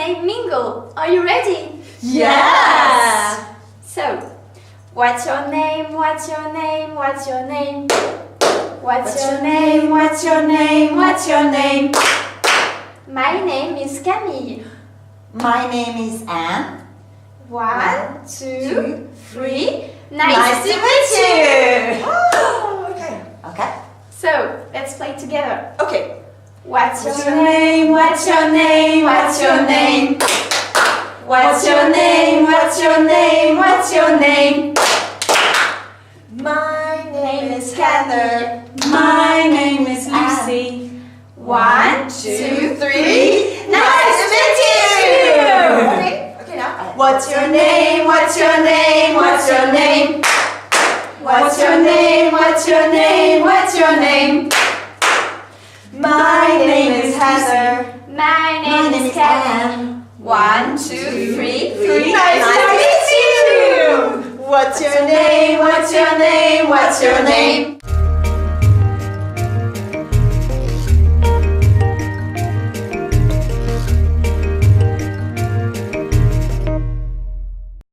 name Mingle. Are you ready? Yes! So, what's your name? What's your name? What's your name? What's your name? What's your name? What's your name? My name is Camille. My name is Anne. 1, 2, 3. Nice to meet you! Oh, okay. Okay. So, let's play together. Okay. What's your name? What's your name? What's your name? What's your name? What's your name? What's your name? My name is Heather. My name is Lucy. 1, 2, 3. Nice to meet you! Okay. Okay now. What's your name? What's your name? What's your name? What's your name? What's your name? What's your name? My name is Heather. My name is Kevin. 1, 2, 3. Nice to meet you! What's your name? What's your name? What's your name?